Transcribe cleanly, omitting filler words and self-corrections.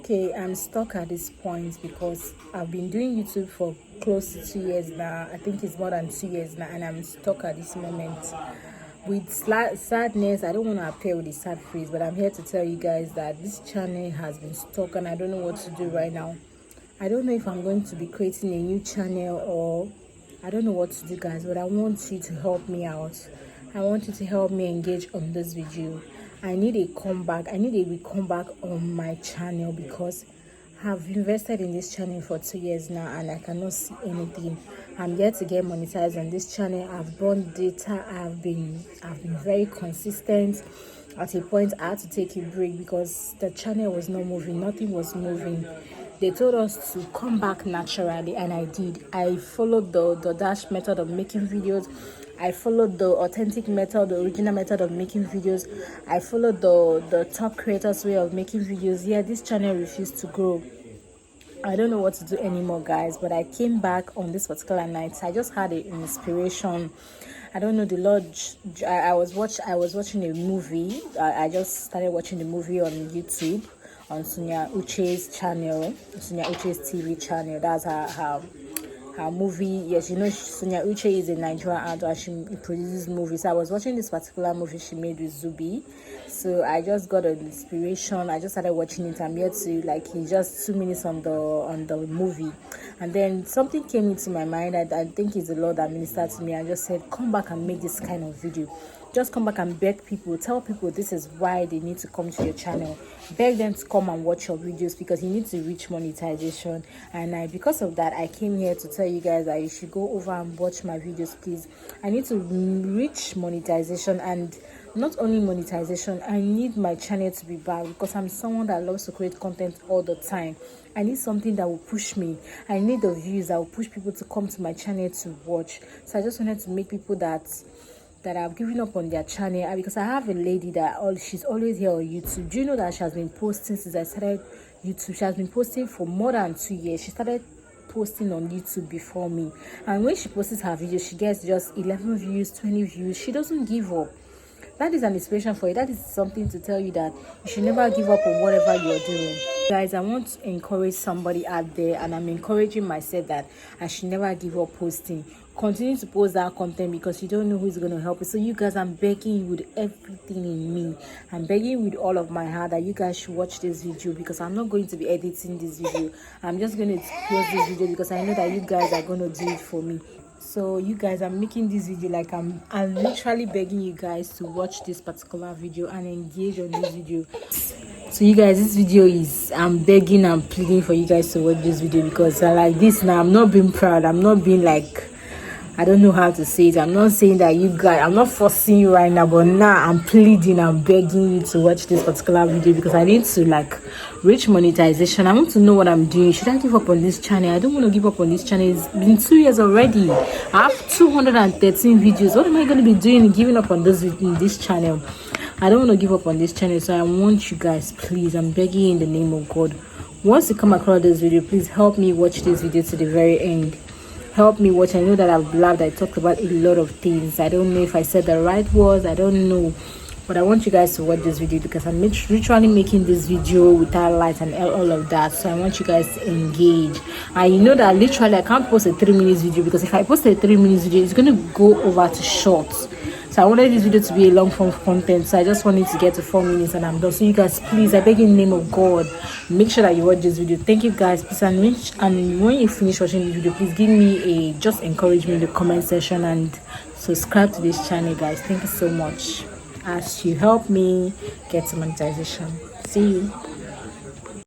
Okay, I'm stuck at this point because I've been doing YouTube for close to 2 years now. I think it's more than 2 years now, and I'm stuck at this moment. With sadness, I don't want to appear with a sad face, but I'm here to tell you guys that this channel has been stuck and I don't know what to do right now. I don't know if I'm going to be creating a new channel or I don't know what to do, guys, but I want you to help me out. I want you to help me engage on this video. I need a comeback. I need a comeback on my channel because I've invested in this channel for 2 years now and I cannot see anything. I'm yet to get monetized on this channel. I've burned data. I've been very consistent. At a point I had to take a break because the channel was not moving. Nothing was moving. They told us to come back naturally, and I did. I followed the dash method of making videos. I followed the authentic method, the original method of making videos. I followed the top creators way of making videos. Yeah, this channel refused to grow. I don't know what to do anymore, guys, but I came back on this particular night. I just had an inspiration. I don't know, the Lord. I was watching a movie. I just started watching the movie on YouTube on Sonia Uche's channel, Sonia Uche's TV channel. That's her movie. Yes, you know, Sonia Uche is a Nigerian actor. She produces movies. I was watching this particular movie she made with Zubi, so I just got an inspiration. I just started watching it. I'm here to, like, it's just 2 minutes on the movie, and then something came into my mind. I think it's the Lord that ministered to me. I just said, come back and make this kind of video. Just come back and beg people, tell people this is why they need to come to your channel. Beg them to come and watch your videos because you need to reach monetization. And because of that, I came here to tell you guys that you should go over and watch my videos, please. I need to reach monetization, and not only monetization, I need my channel to be back because I'm someone that loves to create content all the time. I need something that will push me. I need the views that will push people to come to my channel to watch. So I just wanted to make people that have given up on their channel, because I have a lady that she's always here on YouTube. Do you know that she has been posting since I started YouTube? She has been posting for more than 2 years. She started posting on YouTube before me, and when she posts her videos, she gets just 11 views, 20 views. She doesn't give up. That is an inspiration for you. That is something to tell you that you should never give up on whatever you're doing. Guys, I want to encourage somebody out there, and I'm encouraging myself that I should never give up posting. Continue to post that content because you don't know who's going to help you. So you guys, I'm begging you with everything in me. I'm begging you with all of my heart that you guys should watch this video, because I'm not going to be editing this video. I'm just going to close this video because I know that you guys are going to do it for me. So you guys, I'm making this video like I'm literally begging you guys to watch this particular video and engage on this video. So you guys, this video is, I'm begging and pleading for you guys to watch this video because I like this now. I'm not being proud. I'm not being like, I don't know how to say it. I'm not saying that you guys, I'm not forcing you right now, but now I'm pleading, I'm begging you to watch this particular video because I need to, like, reach monetization. I want to know what I'm doing. Should I give up on this channel? I don't want to give up on this channel. It's been 2 years already. I have 213 videos. What am I going to be doing giving up on this channel? I don't want to give up on this channel, so I want you guys, please, I'm begging you in the name of God. Once you come across this video, please help me watch this video to the very end. Help me watch. I know that I've blabbed. I talked about a lot of things. I don't know if I said the right words. I don't know, but I want you guys to watch this video because I'm literally making this video without lights and all of that. So I want you guys to engage. And you know that literally I can't post a 3 minutes video because if I post a 3 minutes video, it's going to go over to shorts. So I wanted this video to be a long form content, so I just wanted to get to 4 minutes and I'm done. So you guys, please, I beg in the name of God, make sure that you watch this video. Thank you guys, please, and when you finish watching this video, please give me just encourage me in the comment section and subscribe to this channel, guys. Thank you so much as you help me get to monetization. See you.